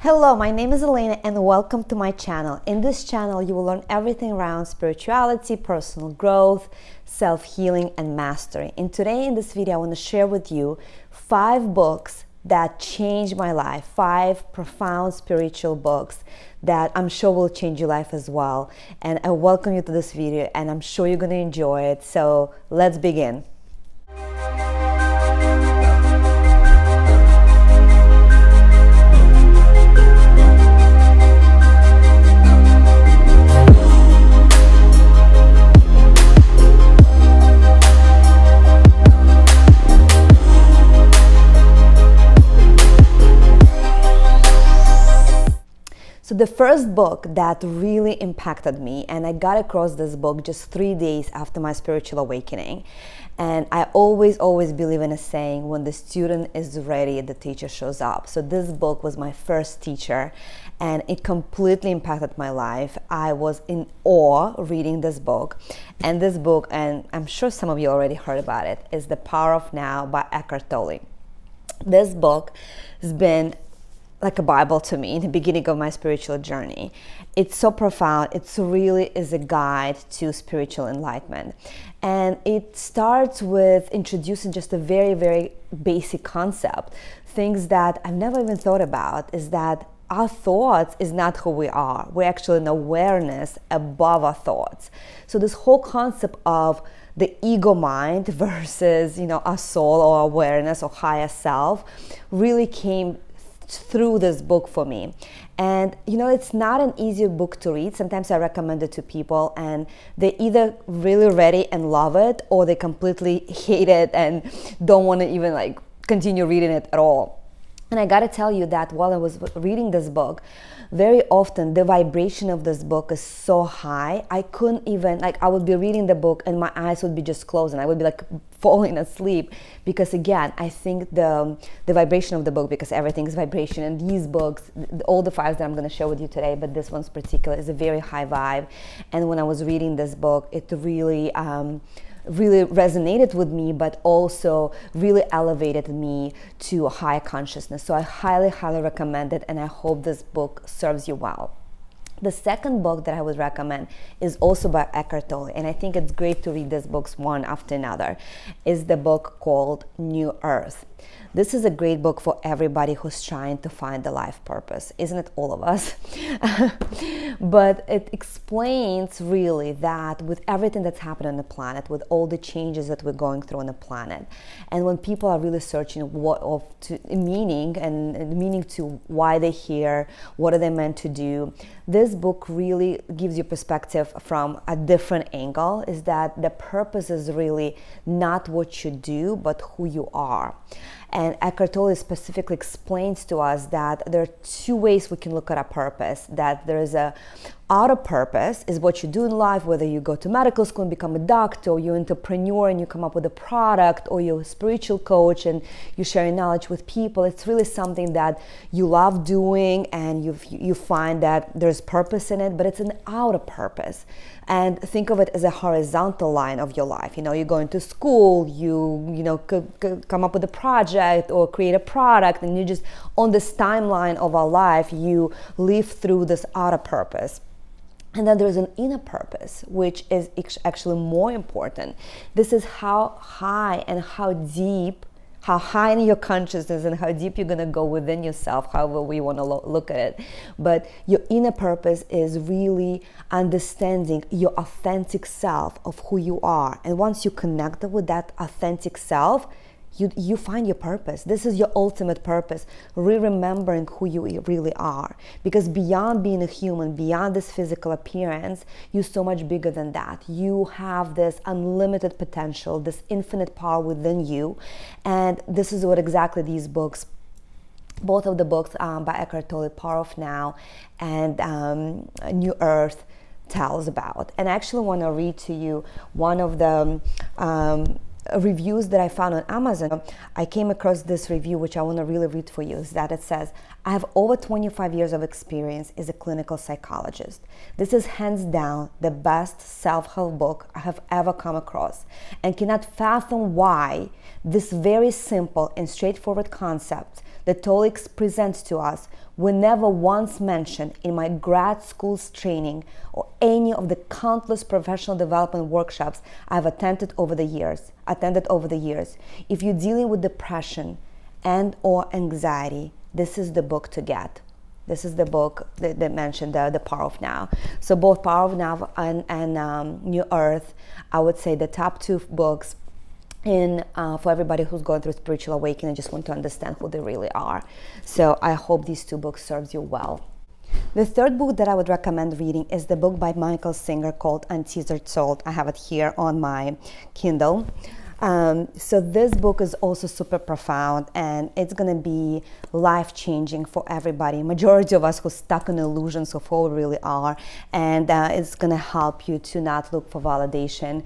Hello, my name is Elena and welcome to my channel. In this channel, you will learn everything around spirituality, personal growth, self-healing, and mastery. And today in this video, I want to share with you 5 books that changed my life, 5 profound spiritual books that I'm sure will change your life as well. And I welcome you to this video and I'm sure you're going to enjoy it. So let's begin. So the first book that really impacted me, and I got across this book just 3 days after my spiritual awakening. And I always believe in a saying, when the student is ready, the teacher shows up. So this book was my first teacher and it completely impacted my life. I was in awe reading this book. And this book, and I'm sure some of you already heard about it, is The Power of Now by Eckhart Tolle. This book has been like a Bible to me in the beginning of my spiritual journey. It's so profound. It really is a guide to spiritual enlightenment. And it starts with introducing just a very basic concept. Things that I've never even thought about is that our thoughts is not who we are. We're actually an awareness above our thoughts. So this whole concept of the ego mind versus, our soul or awareness or higher self really came through this book for me. And it's not an easy book to read. Sometimes I recommend it to people and they either really read it and love it, or they completely hate it and don't want to even continue reading it at all. And I gotta tell you that while I was reading this book, very often the vibration of this book is so high, I couldn't even, I would be reading the book and my eyes would be just closed and I would be falling asleep, because again, I think the vibration of the book, because everything is vibration, and these books, all the 5 that I'm going to share with you today, but this one's particular, is a very high vibe. And when I was reading this book, it really resonated with me, but also really elevated me to a higher consciousness. So I highly recommend it, and I hope this book serves you well. The second book that I would recommend is also by Eckhart Tolle, and I think it's great to read these books one after another, is the book called New Earth. This is a great book for everybody who's trying to find the life purpose. Isn't it all of us? But it explains really that with everything that's happened on the planet, with all the changes that we're going through on the planet, and when people are really searching meaning to why they're here, what are they meant to do, this book really gives you perspective from a different angle, is that the purpose is really not what you do, but who you are. And Eckhart Tolle specifically explains to us that there are 2 ways we can look at our purpose. That there is a outer purpose, is what you do in life, whether you go to medical school and become a doctor, or you're an entrepreneur and you come up with a product, or you're a spiritual coach and you share your knowledge with people. It's really something that you love doing and you find that there's purpose in it, but it's an outer purpose. And think of it as a horizontal line of your life. You're going to school, you come up with a project or create a product, and you just, on this timeline of our life, you live through this outer purpose. And then there's an inner purpose, which is actually more important. This is how high and how high in your consciousness and how deep you're going to go within yourself, however we want to look at it. But your inner purpose is really understanding your authentic self of who you are. And once you connect with that authentic self, you find your purpose. This is your ultimate purpose, remembering who you really are. Because beyond being a human, beyond this physical appearance, you're so much bigger than that. You have this unlimited potential, this infinite power within you. And this is what exactly these books, both of the books by Eckhart Tolle, Power of Now and New Earth, tells about. And I actually want to read to you one of the reviews that I found on Amazon. I came across this review, which I want to really read for you, is that it says, I have over 25 years of experience as a clinical psychologist. This is hands down the best self-help book I have ever come across, and cannot fathom why this very simple and straightforward concept the TOLEX presents to us were never once mentioned in my grad school's training or any of the countless professional development workshops I've attended over the years. If you're dealing with depression and or anxiety, this is the book to get. This is the book that mentioned, the Power of Now. So both Power of Now and New Earth, I would say the top two books for everybody who's going through spiritual awakening and just want to understand who they really are. So I hope these two books serves you well. The third book that I would recommend reading is the book by Michael Singer called Untethered Soul. I have it here on my Kindle. So this book is also super profound, and it's going to be life-changing for everybody. Majority of us who stuck in illusions of who we really are, and it's going to help you to not look for validation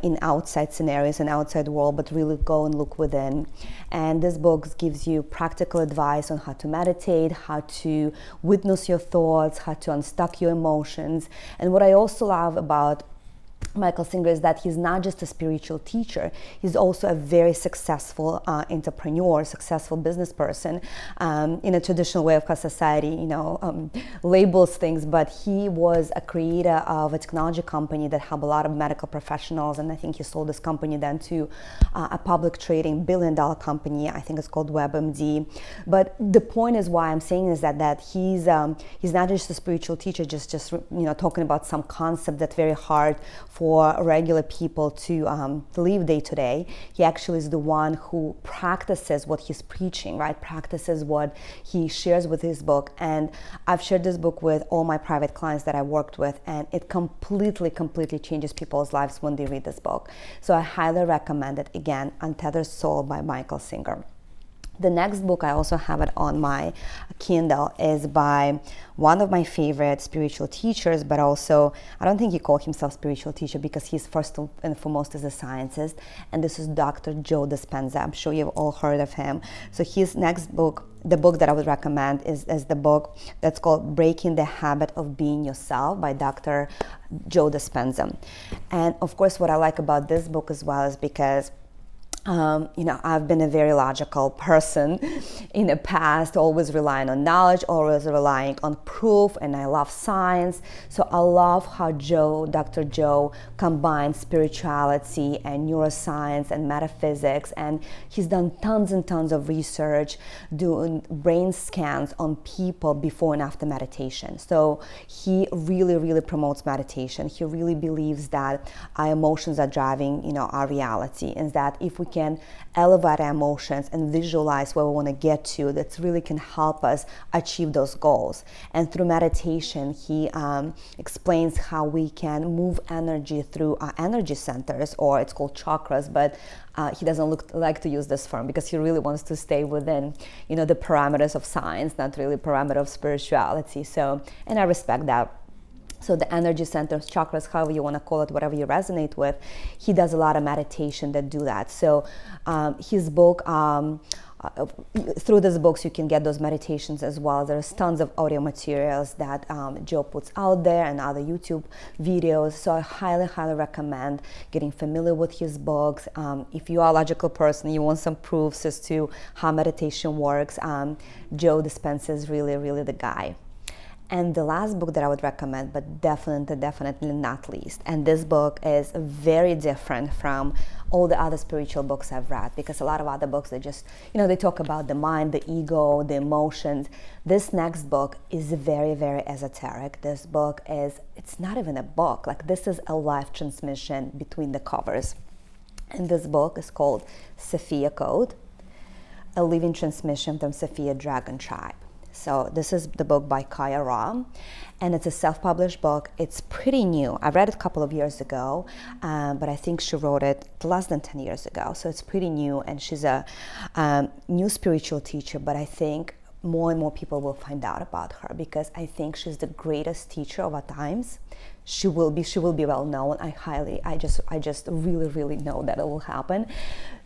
in outside scenarios and outside world, but really go and look within. And this book gives you practical advice on how to meditate, how to witness your thoughts, how to unstuck your emotions. And what I also love about Michael Singer is that he's not just a spiritual teacher, he's also a very successful entrepreneur, successful business person in a traditional way of how society, labels things, but he was a creator of a technology company that helped a lot of medical professionals, and I think he sold this company then to a public trading billion-dollar company. I think it's called WebMD. But the point is why I'm saying is that he's not just a spiritual teacher, just talking about some concept that's very hard for regular people to live day to day. He actually is the one who practices what he's preaching, right? Practices what he shares with his book. And I've shared this book with all my private clients that I worked with, and it completely changes people's lives when they read this book. So I highly recommend it. Again, Untethered Soul by Michael Singer. The next book, I also have it on my Kindle, is by one of my favorite spiritual teachers, but also, I don't think he called himself spiritual teacher because he's first and foremost is a scientist, and this is Dr. Joe Dispenza. I'm sure you've all heard of him. So his next book, the book that I would recommend is the book that's called Breaking the Habit of Being Yourself by Dr. Joe Dispenza. And of course, what I like about this book as well is because I've been a very logical person in the past, always relying on knowledge, always relying on proof, and I love science. So I love how Dr. Joe combines spirituality and neuroscience and metaphysics, and he's done tons and tons of research doing brain scans on people before and after meditation. So he really promotes meditation. He really believes that our emotions are driving, our reality, and that if we can elevate our emotions and visualize where we want to get to, that really can help us achieve those goals. And through meditation, he explains how we can move energy through our energy centers, or it's called chakras, but he doesn't like to use this term because he really wants to stay within, the parameters of science, not really parameter of spirituality. So, and I respect that. So the energy centers, chakras, however you want to call it, whatever you resonate with, he does a lot of meditation that do that. So his book, through these books, you can get those meditations as well. There's tons of audio materials that Joe puts out there and other YouTube videos. So I highly recommend getting familiar with his books. If you are a logical person, you want some proofs as to how meditation works, Joe Dispenza is really the guy. And the last book that I would recommend, but definitely not least, and this book is very different from all the other spiritual books I've read, because a lot of other books, they just, they talk about the mind, the ego, the emotions. This next book is very esoteric. This book it's not even a book. Like, this is a life transmission between the covers. And this book is called Sophia Code, a living transmission from Sophia Dragon Tribe. So this is the book by Kaiara, and it's a self-published book. It's pretty new. I read it a couple of years ago, but I think she wrote it less than 10 years ago. So it's pretty new, and she's a new spiritual teacher, but I think more and more people will find out about her, because I think she's the greatest teacher of our times. She will be well known. I just really know that it will happen,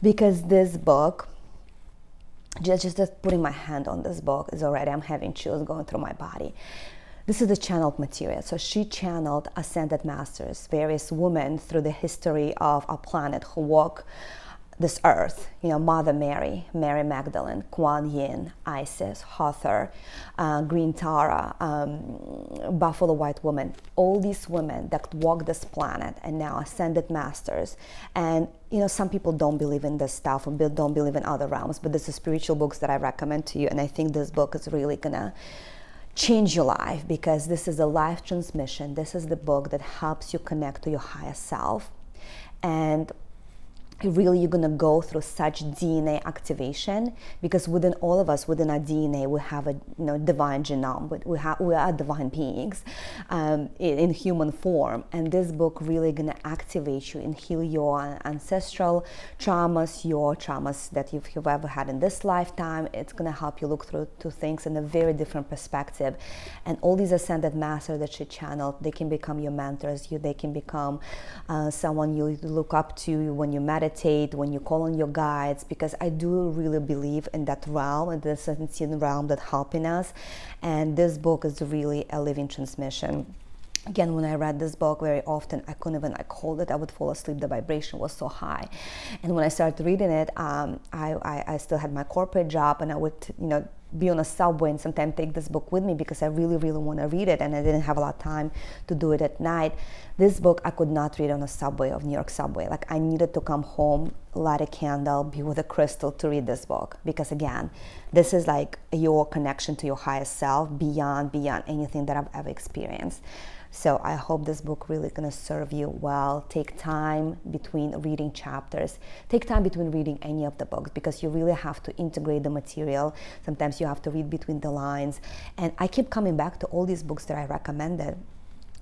because this book, just putting my hand on this book is already, I'm having chills going through my body. This is the channeled material. So she channeled ascended masters, various women through the history of our planet who walk this earth, you know, Mother Mary, Mary Magdalene, Kuan Yin, Isis, Hathor, Green Tara, Buffalo White Woman, all these women that walk this planet and now ascended masters. And you know, some people don't believe in this stuff and don't believe in other realms, but this is spiritual books that I recommend to you. And I think this book is really gonna change your life, because this is a life transmission. This is the book that helps you connect to your higher self. And really, you're gonna go through such DNA activation, because within all of us, within our DNA, we have a divine genome. But we are divine beings in human form, and this book really gonna activate you and heal your ancestral traumas, your traumas that you've ever had in this lifetime. It's gonna help you look through to things in a very different perspective. And all these ascended masters that she channeled, they can become your mentors. They can become someone you look up to when you meditate, when you call on your guides, because I do really believe in that realm, in the unseen realm that's helping us. And this book is really a living transmission. Again, when I read this book, very often I couldn't even hold it. I would fall asleep. The vibration was so high. And when I started reading it, I still had my corporate job, and I would, be on a subway and sometimes take this book with me because I really, really want to read it, and I didn't have a lot of time to do it at night. This book I could not read on a subway of New York subway. Like, I needed to come home, light a candle, be with a crystal to read this book, because again, this is like your connection to your highest self beyond anything that I've ever experienced. So I hope this book really gonna serve you well. Take time between reading chapters. Take time between reading any of the books, because you really have to integrate the material. Sometimes you have to read between the lines. And I keep coming back to all these books that I recommended,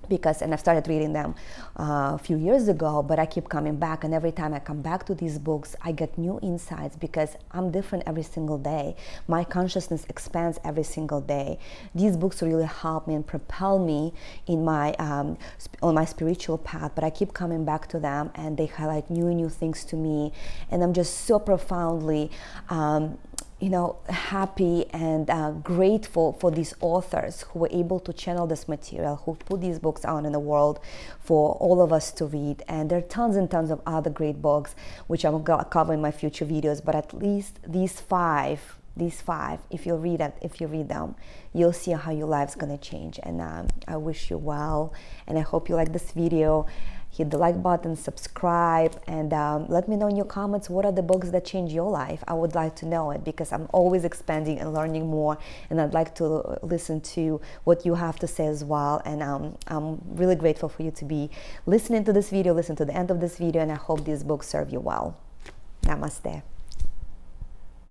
and I've started reading them a few years ago, but I keep coming back, and every time I come back to these books, I get new insights, because I'm different every single day. My consciousness expands every single day. These books really help me and propel me in my on my spiritual path, but I keep coming back to them, and they highlight new things to me, and I'm just so profoundly happy and grateful for these authors who were able to channel this material, who put these books out in the world for all of us to read. And there are tons and tons of other great books, which I'm going to cover in my future videos, but at least these five, if you read them, you'll see how your life's going to change. And I wish you well, and I hope you like this video. Hit the like button, subscribe, and let me know in your comments what are the books that change your life. I would like to know it, because I'm always expanding and learning more, and I'd like to listen to what you have to say as well. And I'm really grateful for you to be listening to this video, listen to the end of this video, and I hope these books serve you well. Namaste.